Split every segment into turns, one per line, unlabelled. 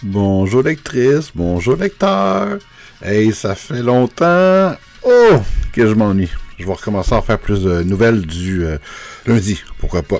Bonjour lectrice, bonjour lecteur. Hey, ça fait longtemps. Oh, que je m'ennuie. Je vais recommencer à faire plus de nouvelles du lundi, pourquoi pas.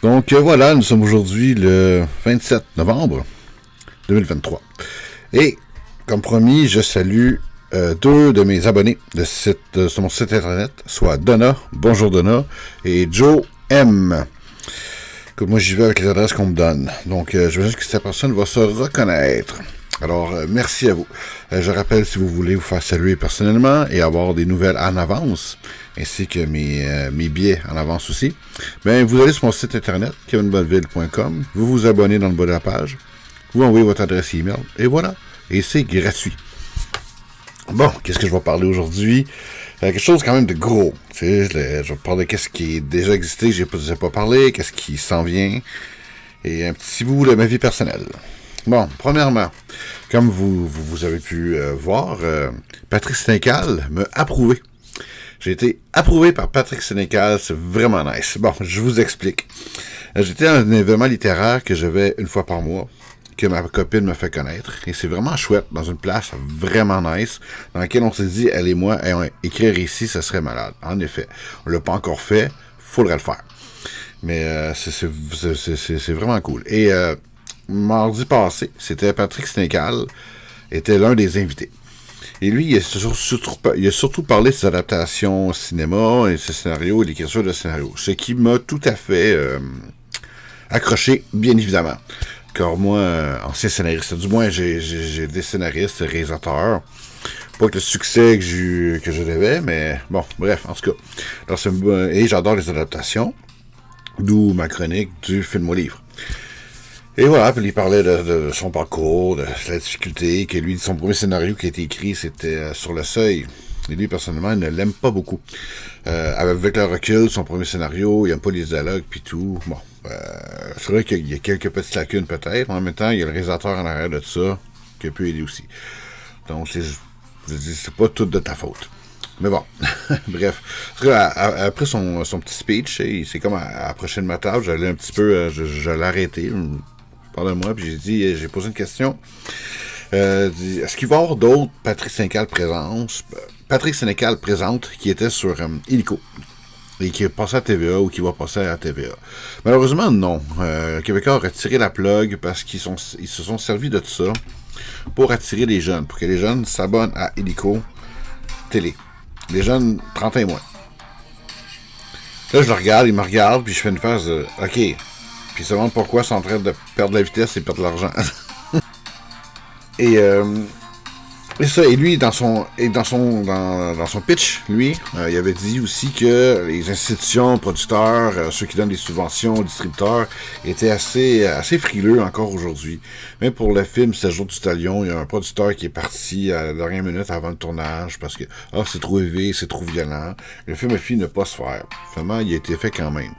Donc voilà, nous sommes aujourd'hui le 27 novembre 2023. Et, comme promis, je salue deux de mes abonnés sur mon site internet, soit Donna, bonjour Donna, et Joe M. Que moi j'y vais avec les adresses qu'on me donne. Donc je veux juste que cette personne va se reconnaître. Alors merci à vous. Je rappelle, si vous voulez vous faire saluer personnellement et avoir des nouvelles en avance, ainsi que mes billets en avance aussi, bien vous allez sur mon site internet, kevinbonneville.com, vous vous abonnez dans le bas de la page, vous envoyez votre adresse email, et voilà. Et c'est gratuit. Bon, qu'est-ce que je vais parler aujourd'hui? Quelque chose quand même de gros. Tu sais, je vais parler de qu'est-ce qui est déjà existé, que je n'ai pas parlé, qu'est-ce qui s'en vient, et un petit bout de ma vie personnelle. Bon, premièrement, comme vous avez pu voir, Patrick Sénécal m'a approuvé. J'ai été approuvé par Patrick Sénécal, c'est vraiment nice. Bon, je vous explique. J'étais à un événement littéraire que je vais une fois par mois, que ma copine me fait connaître. Et c'est vraiment chouette, dans une place vraiment nice, dans laquelle on s'est dit, elle et moi, écrire ici, ça serait malade. En effet, on l'a pas encore fait, faudrait le faire. Mais c'est vraiment cool. Et mardi passé, c'était Patrick Sénécal, était l'un des invités. Et lui, il a surtout parlé de ses adaptations au cinéma, et ses scénarios, et l'écriture de scénarios. Ce qui m'a tout à fait accroché, bien évidemment. Car moi, ancien scénariste, du moins j'ai des scénaristes, réalisateurs. Pas que le succès que je devais, mais bon, bref, en tout cas. Alors, et j'adore les adaptations, d'où ma chronique du film au livre. Et voilà, puis il parlait de son parcours, de la difficulté, que lui, son premier scénario qui a été écrit, c'était Sur le seuil. Et lui, personnellement, il ne l'aime pas beaucoup. Avec le recul, son premier scénario, il n'aime pas les dialogues, puis tout. Bon, c'est vrai qu'il y a quelques petites lacunes peut-être, mais en même temps, il y a le réalisateur en arrière de ça, qui peut aider aussi. Donc, c'est pas tout de ta faute. Mais bon, bref. Après son petit speech, c'est comme à approcher de ma table, j'allais un petit peu, je l'ai arrêté, parle-moi, puis j'ai posé une question. Est-ce qu'il va y avoir d'autres Patrick Sénécal présente qui était sur Illico et qui est passé à TVA ou qui va passer à TVA? Malheureusement, non. Québécois a retiré la plug parce qu'ils se sont servis de ça pour attirer les jeunes, pour que les jeunes s'abonnent à Illico Télé. Les jeunes 30 ans et moins. Là, je le regarde, il me regarde, puis je fais une phase de OK. Puis il se demande pourquoi ils sont en train de perdre la vitesse et perdre de l'argent. Et ça, et lui, dans son pitch, lui, il avait dit aussi que les institutions, producteurs, ceux qui donnent des subventions aux distributeurs, étaient assez frileux encore aujourd'hui. Même pour le film 7 jours du Talion, il y a un producteur qui est parti à la dernière minute avant le tournage parce que c'est trop élevé, c'est trop violent. Le film a fini de ne pas se faire. Finalement, il a été fait quand même.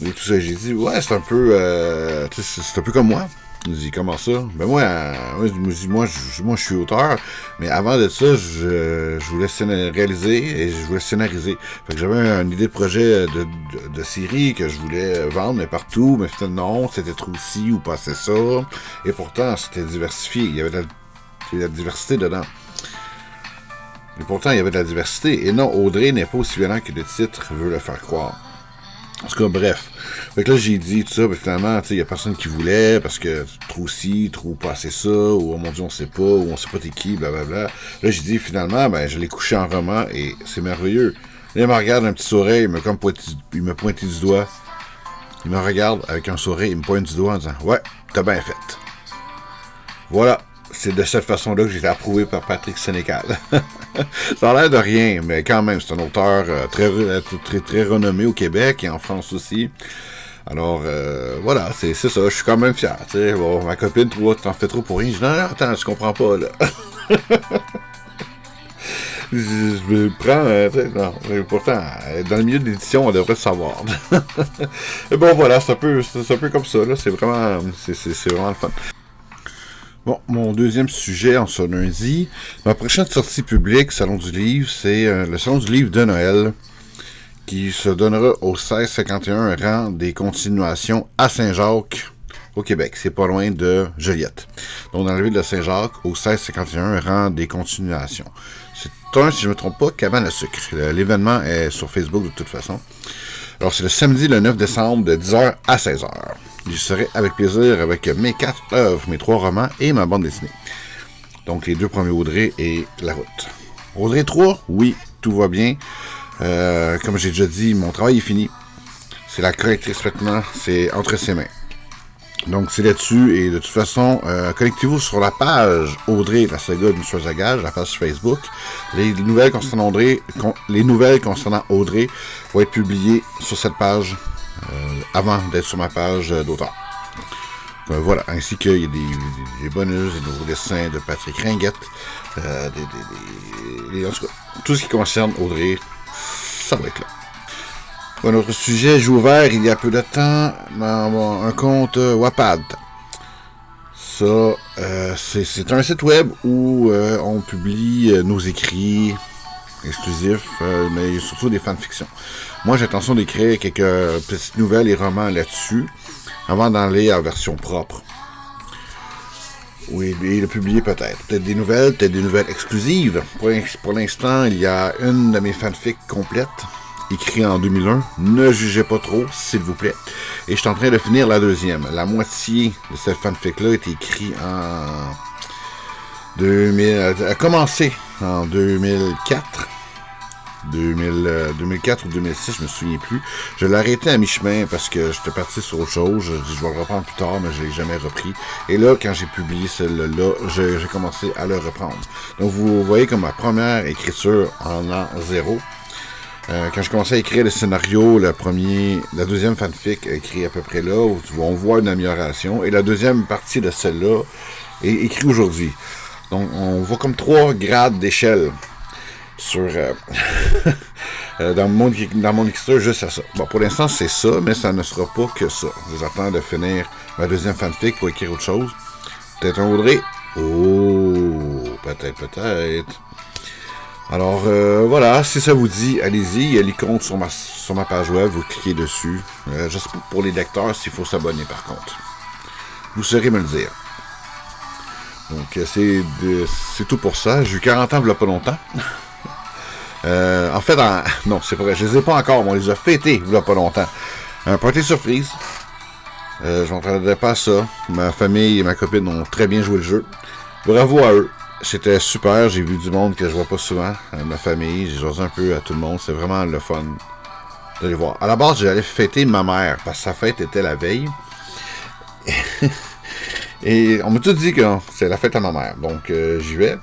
Et tout ça, j'ai dit, ouais, c'est un peu comme moi. Il dit, comment ça? Ben moi, je suis auteur, mais avant de ça, je voulais réaliser et je voulais scénariser. Fait que j'avais une idée de projet de série que je voulais vendre, mais partout, mais finalement, non, c'était trop ci ou pas c'est ça. Et pourtant, c'était diversifié. Il y avait de la diversité dedans. Et pourtant, il y avait de la diversité. Et non, Audrey n'est pas aussi violent que le titre veut le faire croire. En tout cas, bref. Fait que là, j'ai dit tout ça, mais finalement, il y a personne qui voulait, parce que trop ci, trop pas assez ça, ou oh mon Dieu, on sait pas, ou on sait pas t'es qui, blablabla. Là, j'ai dit, finalement, ben, je l'ai couché en roman, et c'est merveilleux. Là, il me regarde un petit sourire, il me pointe du doigt. Il me regarde avec un sourire, il me pointe du doigt en disant, ouais, t'as bien fait. Voilà. C'est de cette façon-là que j'ai été approuvé par Patrick Sénécal. Ça a l'air de rien, mais quand même, c'est un auteur très renommé au Québec et en France aussi. Alors, voilà, c'est ça, je suis quand même fier. Bon, ma copine trouve que t'en fais trop pour rien. Je dis, non, attends, je comprends pas, là. je me prends, non, mais pourtant, dans le milieu de l'édition, on devrait le savoir. Et bon, voilà, c'est un peu comme ça, là, c'est vraiment le fun. Bon, mon deuxième sujet en ce lundi, ma prochaine sortie publique, Salon du Livre, c'est le Salon du Livre de Noël, qui se donnera au 1651 rang des continuations à Saint-Jacques, au Québec. C'est pas loin de Joliette. Donc, dans la ville de Saint-Jacques, au 1651, rang des continuations. C'est si je ne me trompe pas, Cabane à sucre. L'événement est sur Facebook de toute façon. Alors, c'est le samedi, le 9 décembre, de 10h à 16h. J'y serai avec plaisir avec mes 4 œuvres, mes 3 romans et ma bande dessinée. Donc, les 2 premiers Audrey et La Route. Audrey 3, oui, tout va bien. Comme j'ai déjà dit, mon travail est fini. C'est la correctrice maintenant, c'est entre ses mains. Donc, c'est là-dessus, et de toute façon, connectez-vous sur la page Audrey, la saga d'une chose à gage, la page Facebook. Les nouvelles concernant Audrey vont être publiées sur cette page avant d'être sur ma page d'auteur. Voilà, ainsi qu'il y a des bonus, des nouveaux dessins de Patrick Ringuette, en tout cas, tout ce qui concerne Audrey, ça va être là. Un autre sujet, j'ai ouvert il y a peu de temps un compte Wattpad. Ça, c'est un site web où on publie nos écrits exclusifs, mais surtout des fanfictions. Moi, j'ai l'intention d'écrire quelques petites nouvelles et romans là-dessus, avant d'aller en version propre. Oui, et le publier peut-être. Peut-être des nouvelles exclusives. Pour l'instant, il y a une de mes fanfics complètes, écrit en 2001. Ne jugez pas trop, s'il vous plaît. Et je suis en train de finir la deuxième. La moitié de cette fanfic-là est écrite en 2000... a commencé en 2004. 2004 ou 2006, je me souviens plus. Je l'ai arrêté à mi-chemin parce que j'étais parti sur autre chose. Je dis, je vais le reprendre plus tard, mais je l'ai jamais repris. Et là, quand j'ai publié celle-là, j'ai commencé à le reprendre. Donc, vous voyez comme ma première écriture en an 0. Quand je commençais à écrire le scénario, la deuxième fanfic écrit à peu près là, où on voit une amélioration. Et la deuxième partie de celle-là est écrite aujourd'hui. Donc, on voit comme 3 grades d'échelle sur dans mon écriture juste à ça. Bon, pour l'instant, c'est ça, mais ça ne sera pas que ça. J'attends de finir ma deuxième fanfic pour écrire autre chose. Peut-être un Audrey. Oh, peut-être. Alors, voilà, si ça vous dit, allez-y. Il y a l'icône sur ma page web, vous cliquez dessus. Je sais pas pour les lecteurs s'il faut s'abonner, par contre. Vous saurez me le dire. Donc, c'est tout pour ça. J'ai eu 40 ans, il n'y a pas longtemps. En fait, non, c'est pas vrai, je les ai pas encore, mais on les a fêtés il y a pas longtemps. Un party surprise. Je m'entendais pas à ça. Ma famille et ma copine ont très bien joué le jeu. Bravo à eux. C'était super, j'ai vu du monde que je vois pas souvent. Ma famille, j'ai joué un peu à tout le monde. C'est vraiment le fun de les voir. À la base, j'allais fêter ma mère, parce que sa fête était la veille. Et on m'a tout dit que c'est la fête à ma mère. Donc, j'y vais.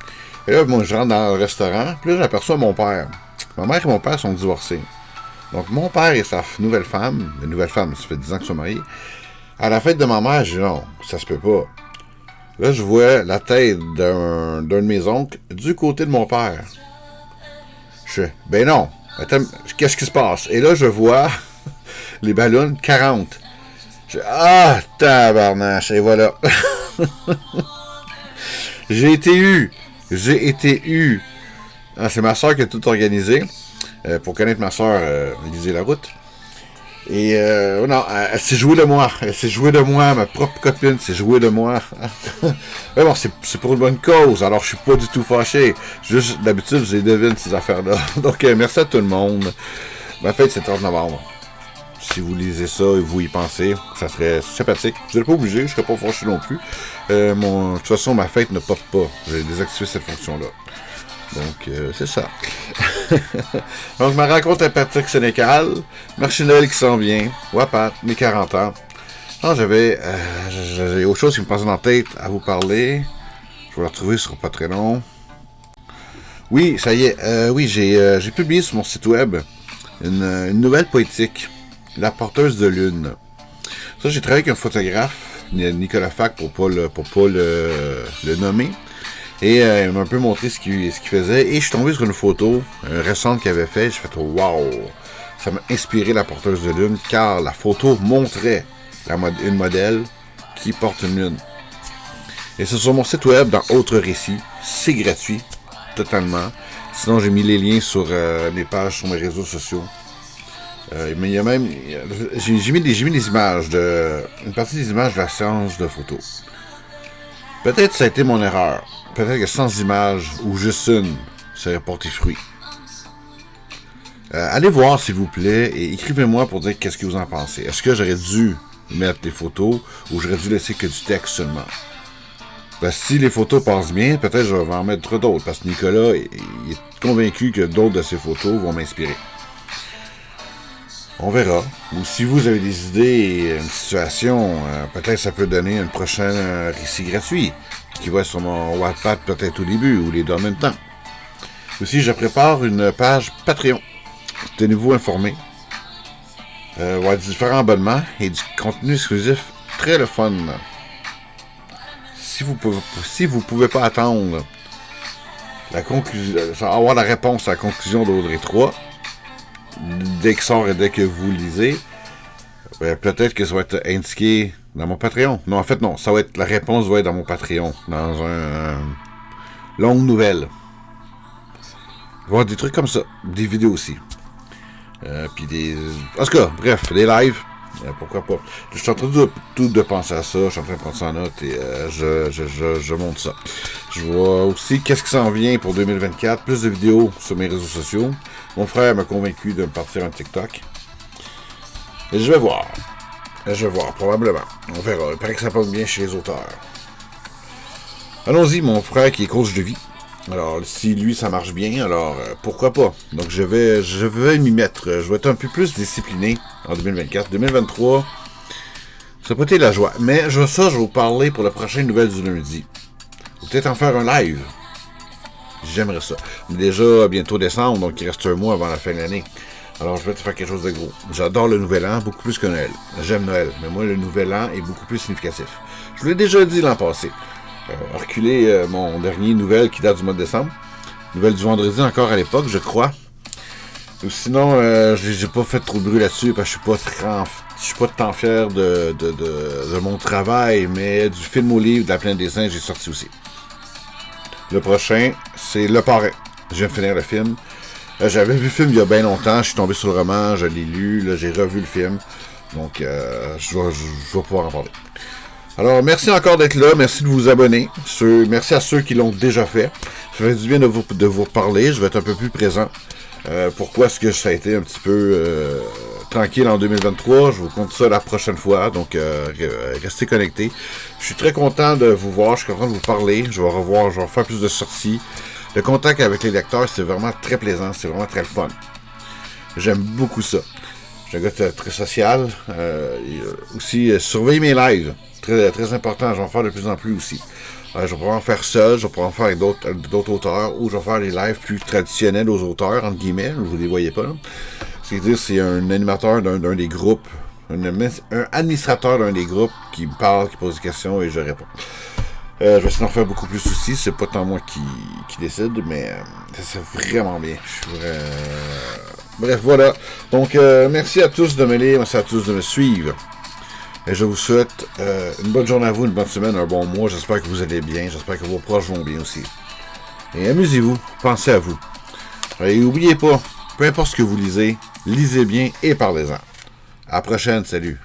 Et là, moi, je rentre dans le restaurant, puis là, j'aperçois mon père. Ma mère et mon père sont divorcés. Donc, mon père et sa nouvelle femme, ça fait 10 ans qu'ils sont mariés, à la fête de ma mère, je dis non, ça se peut pas. Là, je vois la tête d'un de mes oncles du côté de mon père. Je fais, ben non, attends, qu'est-ce qui se passe? Et là, je vois les ballons 40. Je fais, ah, tabarnache, et voilà. J'ai été eu. Ah, c'est ma soeur qui a tout organisé. Pour connaître ma soeur, Lisez la route. Et non, elle s'est jouée de moi. Ma propre copine s'est jouée de moi. Mais bon, c'est pour une bonne cause. Alors, je suis pas du tout fâché. Juste, d'habitude, je les devine, ces affaires-là. Donc, merci à tout le monde. Ma fête, c'est le 30 novembre. Si vous lisez ça et vous y pensez, ça serait sympathique. Vous n'êtes pas obligé, je ne serais pas fâché non plus. De toute façon, ma fête ne pop pas. J'ai désactivé cette fonction-là. Donc, c'est ça. Donc, je me rencontre à Patrick Sénécal, Marchinelle qui s'en vient, Wattpad, mes 40 ans. Non, j'avais autre chose qui me passait dans la tête à vous parler. Je vais le retrouver, ce sera pas très long. Oui, ça y est. Oui, j'ai publié sur mon site web une nouvelle poétique, La porteuse de lune. Ça, j'ai travaillé avec un photographe, Nicolas Fac, pour pas le nommer. Et il m'a un peu montré ce qu'il faisait. Et je suis tombé sur une photo récente qu'il avait fait. J'ai fait wow! Ça m'a inspiré La porteuse de lune, car la photo montrait une modèle qui porte une lune. Et c'est sur mon site web, dans Autres récits. C'est gratuit, totalement. Sinon, j'ai mis les liens sur mes pages, sur mes réseaux sociaux. Mais il y a même... J'ai mis des images une partie des images de la séance de photos. Peut-être ça a été mon erreur. Peut-être que sans images, ou juste une, ça aurait porté fruit. Allez voir, s'il vous plaît, et écrivez-moi pour dire qu'est-ce que vous en pensez. Est-ce que j'aurais dû mettre des photos, ou j'aurais dû laisser que du texte seulement? Ben, si les photos passent bien, peut-être je vais en mettre d'autres, parce que Nicolas il est convaincu que d'autres de ces photos vont m'inspirer. On verra. Ou si vous avez des idées et une situation, peut-être ça peut donner un prochain récit gratuit, qui va être sur mon Wattpad peut-être au début, ou les deux en même temps. Aussi, je prépare une page Patreon. Tenez-vous informés. Ouais, différents abonnements et du contenu exclusif très le fun. Si vous pouvez pas attendre la conclusion, avoir la réponse à la conclusion d'Audrey 3, dès qu'il sort et dès que vous lisez, ben, peut-être que ça va être indiqué dans mon Patreon. Non, en fait, non. La réponse va être dans mon Patreon, dans un longue nouvelle. Il va y avoir des trucs comme ça, des vidéos aussi. Puis en tout cas, bref, des lives. Pourquoi pas. Je suis en train de penser à ça. Je suis en train de prendre ça en note et je monte ça. Je vois aussi qu'est-ce qui s'en vient pour 2024. Plus de vidéos sur mes réseaux sociaux. Mon frère m'a convaincu de me partir un TikTok. Et je vais voir. Probablement. On verra. Il paraît que ça passe bien chez les auteurs. Allons-y, mon frère qui est coach de vie. Alors, si lui, ça marche bien, alors pourquoi pas? Donc, je vais m'y mettre. Je vais être un peu plus discipliné en 2024. 2023, ça n'a pas été la joie. Mais je vais vous parler pour la prochaine nouvelle du lundi. Ou peut-être en faire un live. J'aimerais ça. On est déjà bientôt décembre, donc il reste un mois avant la fin de l'année. Alors, je vais te faire quelque chose de gros. J'adore le Nouvel An, beaucoup plus que Noël. J'aime Noël, mais moi, le Nouvel An est beaucoup plus significatif. Je vous l'ai déjà dit l'an passé. Reculer mon dernier nouvelle qui date du mois de décembre. Nouvelle du vendredi encore à l'époque, je crois. Ou sinon, j'ai pas fait trop de bruit là-dessus parce que je suis pas tant fier de mon travail, mais du film au livre de la Plaine des Singes, j'ai sorti aussi. Le prochain, c'est Le Parrain. Je viens de finir le film. J'avais vu le film il y a bien longtemps, je suis tombé sur le roman, je l'ai lu, là, j'ai revu le film. Donc, je vais pouvoir en parler. Alors, merci encore d'être là. Merci de vous abonner. Merci à ceux qui l'ont déjà fait. Ça fait du bien de vous parler. Je vais être un peu plus présent. Pourquoi est-ce que ça a été un petit peu tranquille en 2023? Je vous compte ça la prochaine fois. Donc, restez connectés. Je suis très content de vous voir. Je suis content de vous parler. Je vais faire plus de sorties. Le contact avec les lecteurs, c'est vraiment très plaisant. C'est vraiment très fun. J'aime beaucoup ça. Je suis un gars très social. Aussi, surveillez mes lives. Très, très important, je vais en faire de plus en plus aussi. Je vais pouvoir en faire seul, je vais pouvoir en faire avec d'autres auteurs, ou je vais faire des lives plus traditionnels aux auteurs, entre guillemets, vous ne les voyez pas. C'est-à-dire, c'est un animateur d'un des groupes, un administrateur d'un des groupes qui me parle, qui pose des questions et je réponds. Je vais essayer d'en faire beaucoup plus aussi, c'est pas tant moi qui décide, mais ça c'est vraiment bien. Bref, voilà. Donc, merci à tous de me lire, merci à tous de me suivre. Et je vous souhaite une bonne journée à vous, une bonne semaine, un bon mois. J'espère que vous allez bien. J'espère que vos proches vont bien aussi. Et amusez-vous. Pensez à vous. Et n'oubliez pas, peu importe ce que vous lisez, lisez bien et parlez-en. À la prochaine. Salut.